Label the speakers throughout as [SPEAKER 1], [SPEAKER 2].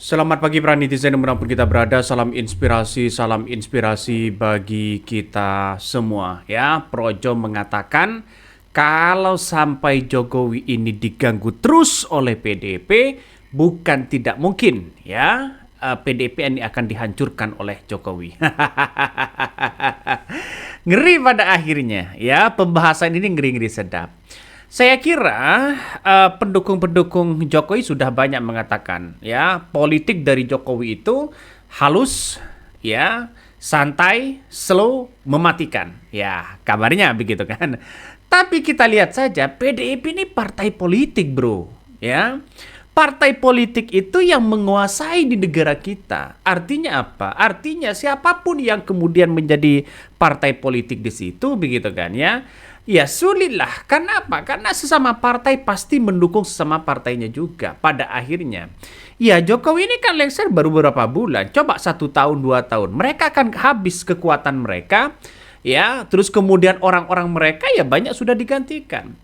[SPEAKER 1] Selamat pagi para netizen dimanapun kita berada, salam inspirasi bagi kita semua ya. Projo mengatakan kalau sampai Jokowi ini diganggu terus oleh PDIP, bukan tidak mungkin ya, PDIP ini akan dihancurkan oleh Jokowi. Ngeri pada akhirnya ya, pembahasan ini ngeri-ngeri sedap. Saya kira pendukung-pendukung Jokowi sudah banyak mengatakan ya, politik dari Jokowi itu halus ya, santai, slow, mematikan. Ya, kabarnya begitu kan. Tapi kita lihat saja PDIP ini partai politik, Bro. Ya. Partai politik itu yang menguasai di negara kita. Artinya apa? Artinya siapapun yang kemudian menjadi partai politik di situ begitu kan ya. Ya sulitlah. Kenapa? Karena sesama partai pasti mendukung sesama partainya juga. Pada akhirnya, ya Jokowi ini kan lengser baru beberapa bulan. Coba 1 tahun, 2 tahun. Mereka akan habis kekuatan mereka. Ya, terus kemudian orang-orang mereka ya banyak sudah digantikan.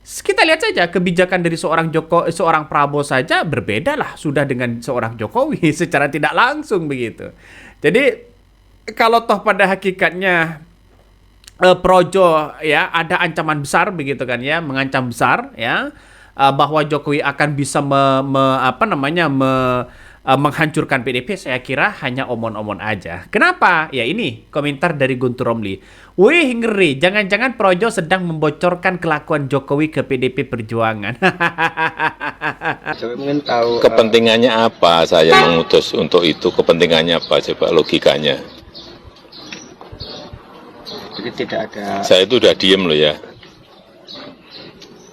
[SPEAKER 1] Kita lihat saja kebijakan dari seorang Prabowo saja berbeda lah sudah dengan seorang Jokowi secara tidak langsung begitu. Jadi kalau toh pada hakikatnya Projo ya ada ancaman besar begitu kan ya, mengancam besar ya, bahwa Jokowi akan bisa menghancurkan PDIP, saya kira hanya omon-omon aja. Kenapa? Ya ini komentar dari Guntur Romli. Wih ngeri, jangan-jangan Projo sedang membocorkan kelakuan Jokowi ke PDIP Perjuangan.
[SPEAKER 2] Saya ingin tahu
[SPEAKER 3] kepentingannya apa saya mengutus untuk itu, kepentingannya apa, coba logikanya.
[SPEAKER 2] jadi tidak ada
[SPEAKER 3] Saya itu udah diem loh ya,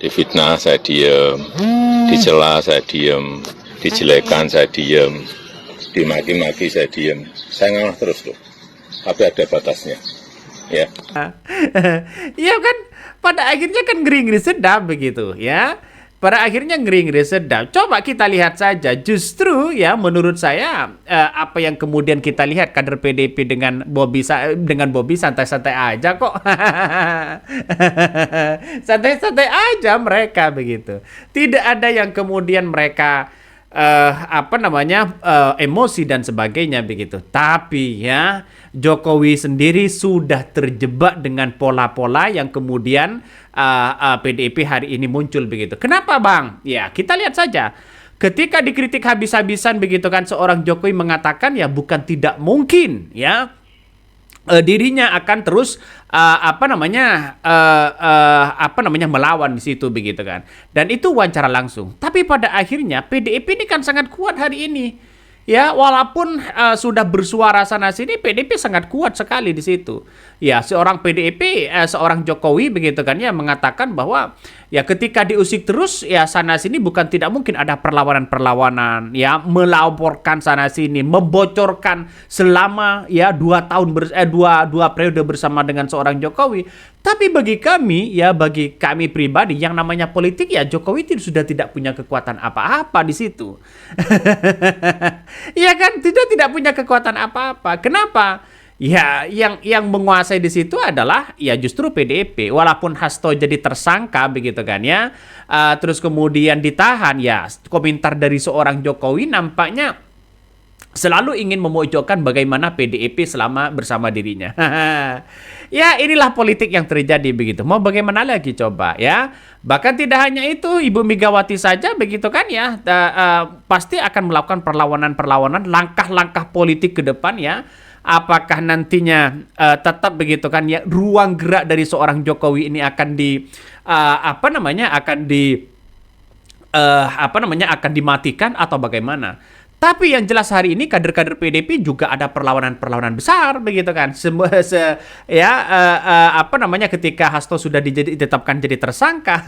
[SPEAKER 3] difitnah saya diem, dicela saya diem, dijelekan saya diem, dimaki-maki saya diem, saya ngalah terus loh, tapi ada batasnya ya.
[SPEAKER 1] Iya kan, pada akhirnya kan ngeri-ngeri sedap begitu ya. Pada akhirnya ngeri-ngeri sedap. Coba kita lihat saja, justru ya menurut saya apa yang kemudian kita lihat kader PDIP dengan Bobby santai-santai aja kok. Santai-santai aja mereka begitu. Tidak ada yang kemudian mereka emosi dan sebagainya begitu. Tapi ya Jokowi sendiri sudah terjebak dengan pola-pola yang kemudian PDIP hari ini muncul begitu. Kenapa Bang? Ya kita lihat saja. Ketika dikritik habis-habisan begitu kan, seorang Jokowi mengatakan ya bukan tidak mungkin ya dirinya akan terus melawan di situ begitu kan, dan itu wawancara langsung. Tapi pada akhirnya PDIP ini kan sangat kuat hari ini ya, walaupun sudah bersuara sana sini, PDIP sangat kuat sekali di situ ya. Seorang seorang Jokowi begitu kan ya mengatakan bahwa ya ketika diusik terus ya sana sini, bukan tidak mungkin ada perlawanan ya, melaporkan sana sini, membocorkan selama ya 2 periode bersama dengan seorang Jokowi. Tapi bagi kami pribadi yang namanya politik ya, Jokowi itu sudah tidak punya kekuatan apa-apa di situ. Iya kan, tidak punya kekuatan apa-apa. Kenapa? Ya, yang menguasai di situ adalah ya justru PDIP. Walaupun Hasto jadi tersangka begitu kan ya, terus kemudian ditahan ya, komentar dari seorang Jokowi nampaknya selalu ingin memojokkan bagaimana PDIP selama bersama dirinya. Ya inilah politik yang terjadi begitu. Mau bagaimana lagi coba ya. Bahkan tidak hanya itu, Ibu Megawati saja begitu kan ya, pasti akan melakukan perlawanan, langkah-langkah politik ke depan ya. Apakah nantinya tetap begitu kan ya, ruang gerak dari seorang Jokowi ini akan dimatikan atau bagaimana? Tapi yang jelas hari ini kader-kader PDIP juga ada perlawanan besar begitu kan. Ketika Hasto sudah ditetapkan jadi tersangka.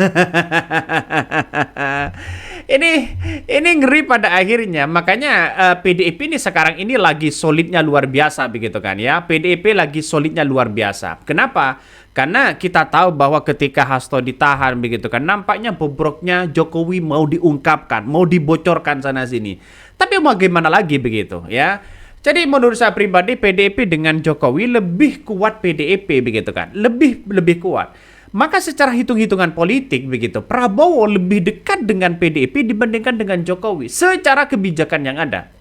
[SPEAKER 1] Ini ngeri pada akhirnya. Makanya PDIP ini sekarang ini lagi solidnya luar biasa begitu kan ya. PDIP lagi solidnya luar biasa. Kenapa? Karena kita tahu bahwa ketika Hasto ditahan begitu kan, nampaknya bobroknya Jokowi mau diungkapkan, mau dibocorkan sana sini. Tapi mau gimana lagi begitu ya. Jadi menurut saya pribadi PDIP dengan Jokowi lebih kuat PDIP begitu kan. Lebih kuat. Maka secara hitung-hitungan politik begitu, Prabowo lebih dekat dengan PDIP dibandingkan dengan Jokowi secara kebijakan yang ada.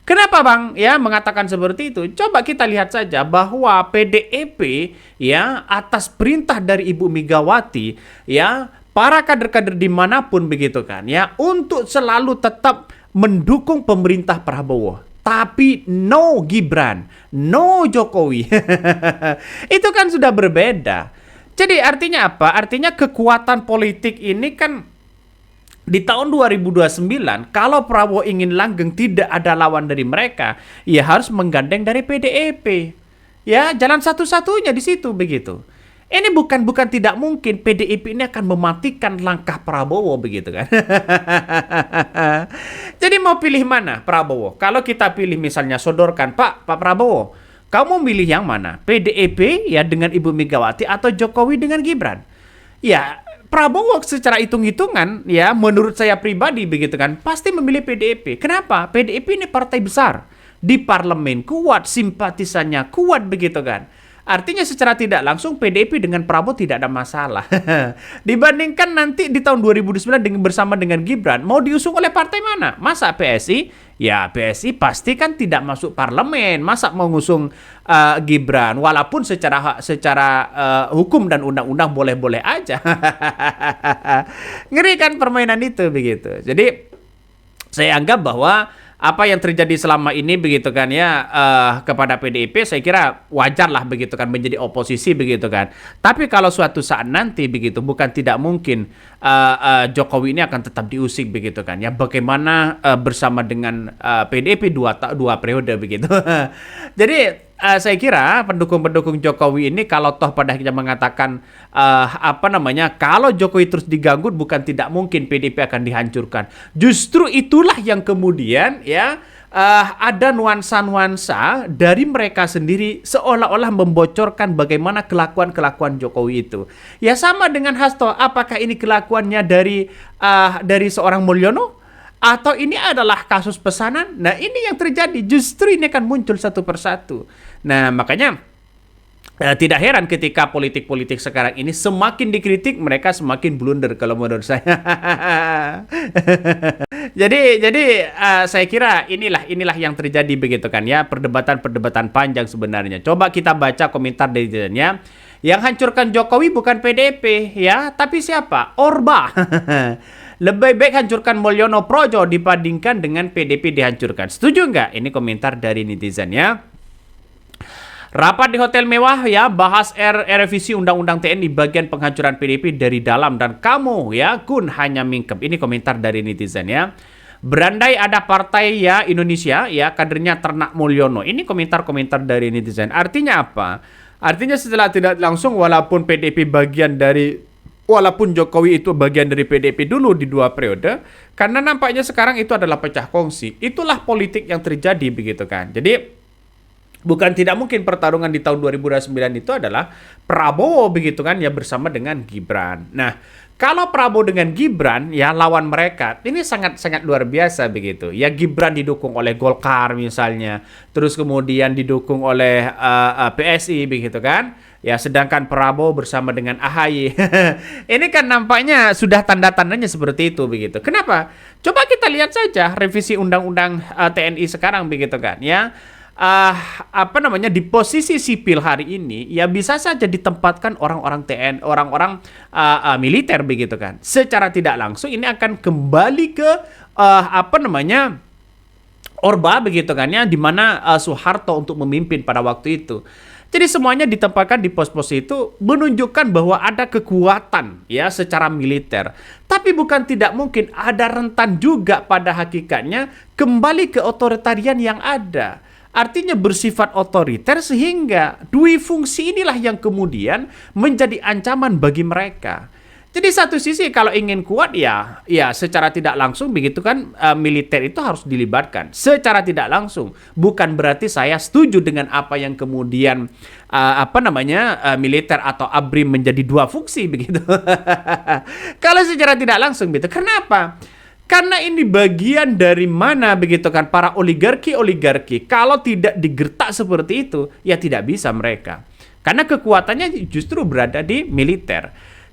[SPEAKER 1] Kenapa Bang ya mengatakan seperti itu? Coba kita lihat saja bahwa PDIP ya atas perintah dari Ibu Megawati ya para kader-kader dimanapun begitu kan ya untuk selalu tetap mendukung pemerintah Prabowo. Tapi no Gibran, no Jokowi. Itu kan sudah berbeda. Jadi artinya apa? Artinya kekuatan politik ini kan di tahun 2029, kalau Prabowo ingin langgeng tidak ada lawan dari mereka, ya harus menggandeng dari PDIP. Ya, jalan satu-satunya di situ begitu. Ini bukan tidak mungkin PDIP ini akan mematikan langkah Prabowo begitu kan. Jadi mau pilih mana Prabowo? Kalau kita pilih misalnya sodorkan Pak Prabowo, kamu milih yang mana? PDIP ya dengan Ibu Megawati atau Jokowi dengan Gibran? Ya, Prabowo secara hitung-hitungan ya menurut saya pribadi begitu kan pasti memilih PDIP. Kenapa? PDIP ini partai besar di parlemen kuat, simpatisannya kuat begitu kan. Artinya secara tidak langsung PDIP dengan Prabowo tidak ada masalah. Dibandingkan nanti di tahun 2029 bersama dengan Gibran, mau diusung oleh partai mana? Masa PSI? Ya PSI pasti kan tidak masuk parlemen. Masa mau ngusung Gibran? Walaupun secara hukum dan undang-undang boleh-boleh aja. Ngeri kan permainan itu begitu. Jadi saya anggap bahwa apa yang terjadi selama ini begitu kan ya kepada PDIP saya kira wajar lah begitu kan menjadi oposisi begitu kan. Tapi kalau suatu saat nanti begitu bukan tidak mungkin Jokowi ini akan tetap diusik begitu kan ya. Bagaimana bersama dengan PDIP dua periode begitu. Jadi saya kira pendukung-pendukung Jokowi ini kalau toh pada akhirnya mengatakan kalau Jokowi terus diganggu bukan tidak mungkin PDIP akan dihancurkan. Justru itulah yang kemudian ya ada nuansa-nuansa dari mereka sendiri seolah-olah membocorkan bagaimana kelakuan Jokowi itu. Ya sama dengan Hasto, apakah ini kelakuannya dari seorang Mulyono? Atau ini adalah kasus pesanan? Nah ini yang terjadi, justru ini akan muncul satu persatu. Nah makanya tidak heran ketika politik-politik sekarang ini semakin dikritik mereka semakin blunder kalau menurut saya. Jadi saya kira inilah yang terjadi begitu kan ya, perdebatan panjang sebenarnya. Coba kita baca komentar dari netizennya. Yang hancurkan Jokowi bukan PDIP ya, tapi siapa? Orba. Lebih baik hancurkan Mulyono Projo dibandingkan dengan PDIP dihancurkan. Setuju nggak? Ini komentar dari netizen ya. Rapat di hotel mewah ya, bahas revisi Undang-Undang TNI bagian penghancuran PDIP dari dalam dan kamu ya, Gun hanya mingkep. Ini komentar dari netizen ya. Berandai ada partai ya Indonesia ya, kadernya ternak Mulyono. Ini komentar-komentar dari netizen. Artinya apa? Artinya setelah tidak langsung walaupun Jokowi itu bagian dari PDIP dulu di 2 periode, karena nampaknya sekarang itu adalah pecah kongsi. Itulah politik yang terjadi begitu kan. Jadi bukan tidak mungkin pertarungan di tahun 2029 itu adalah Prabowo begitu kan ya bersama dengan Gibran. Nah, kalau Prabowo dengan Gibran ya lawan mereka ini sangat luar biasa begitu. Ya Gibran didukung oleh Golkar misalnya, terus kemudian didukung oleh PSI begitu kan. Ya sedangkan Prabowo bersama dengan AHY. Ini kan nampaknya sudah tanda-tandanya seperti itu begitu. Kenapa? Coba kita lihat saja revisi Undang-Undang TNI sekarang begitu kan ya. Di posisi sipil hari ini ya bisa saja ditempatkan orang-orang TNI, orang-orang militer begitu kan. Secara tidak langsung ini akan kembali ke Orba begitu kan ya, di mana Soeharto untuk memimpin pada waktu itu. Jadi semuanya ditempatkan di pos-pos itu menunjukkan bahwa ada kekuatan ya secara militer. Tapi bukan tidak mungkin ada rentan juga pada hakikatnya kembali ke otoritarian yang ada. Artinya bersifat otoriter sehingga dui fungsi inilah yang kemudian menjadi ancaman bagi mereka. Jadi satu sisi kalau ingin kuat ya secara tidak langsung begitu kan militer itu harus dilibatkan. Secara tidak langsung bukan berarti saya setuju dengan apa yang kemudian militer atau ABRI menjadi 2 fungsi begitu. Kalau secara tidak langsung gitu. Kenapa? Karena ini bagian dari mana begitu kan para oligarki kalau tidak digertak seperti itu ya tidak bisa mereka. Karena kekuatannya justru berada di militer.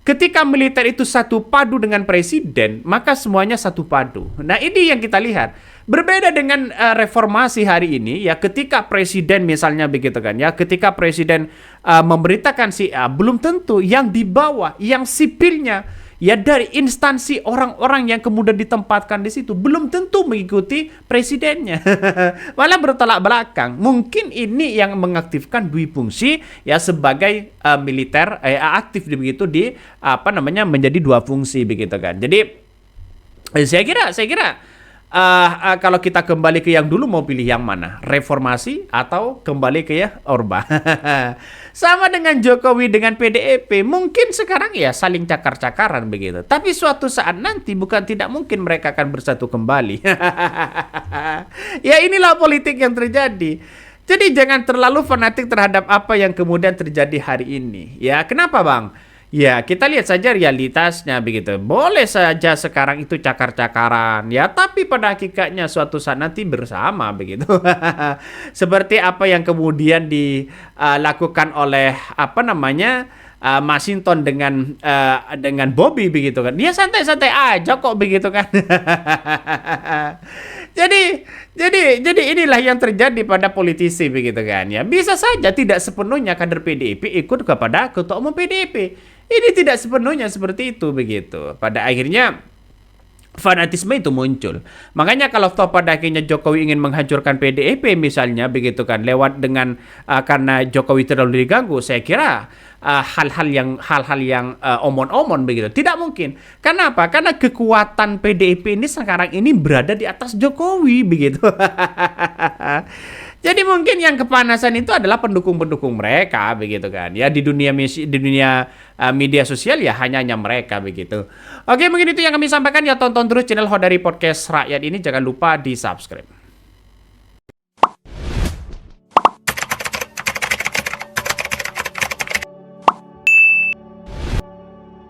[SPEAKER 1] ketika militer itu satu padu dengan presiden, maka semuanya satu padu. Nah, ini yang kita lihat. Berbeda dengan reformasi hari ini, ya ketika presiden misalnya begitu kan, ya ketika presiden memberitakan si A, belum tentu yang di bawah, yang sipilnya, ya dari instansi orang-orang yang kemudian ditempatkan di situ belum tentu mengikuti presidennya. Malah bertolak belakang. Mungkin ini yang mengaktifkan dui fungsi ya sebagai militer aktif begitu di menjadi dua fungsi begitu kan. Jadi saya kira kalau kita kembali ke yang dulu mau pilih yang mana? Reformasi atau kembali ke ya Orba? Sama dengan Jokowi dengan PDIP, mungkin sekarang ya saling cakar-cakaran begitu. Tapi suatu saat nanti bukan tidak mungkin mereka akan bersatu kembali. Ya inilah politik yang terjadi. Jadi jangan terlalu fanatik terhadap apa yang kemudian terjadi hari ini. Ya kenapa Bang? Ya, kita lihat saja realitasnya begitu. Boleh saja sekarang itu cakar-cakaran, ya, tapi pada hakikatnya suatu saat nanti bersama begitu. Seperti apa yang kemudian dilakukan oleh Masinton dengan Bobby begitu kan. Dia santai-santai aja kok begitu kan. Jadi inilah yang terjadi pada politisi begitu kan ya. Bisa saja tidak sepenuhnya kader PDIP ikut kepada ketua umum PDIP. Ini tidak sepenuhnya seperti itu begitu. Pada akhirnya fanatisme itu muncul. Makanya kalau toh pada akhirnya Jokowi ingin menghancurkan PDIP misalnya begitu kan lewat dengan karena Jokowi terlalu diganggu, saya kira hal-hal yang omon-omon begitu tidak mungkin. Karena apa? Karena kekuatan PDIP ini sekarang ini berada di atas Jokowi begitu. Jadi mungkin yang kepanasan itu adalah pendukung-pendukung mereka begitu kan. Ya di dunia media sosial ya hanya mereka begitu. Oke, mungkin itu yang kami sampaikan ya. Tonton terus channel Hodari Podcast Rakyat ini, jangan lupa di-subscribe.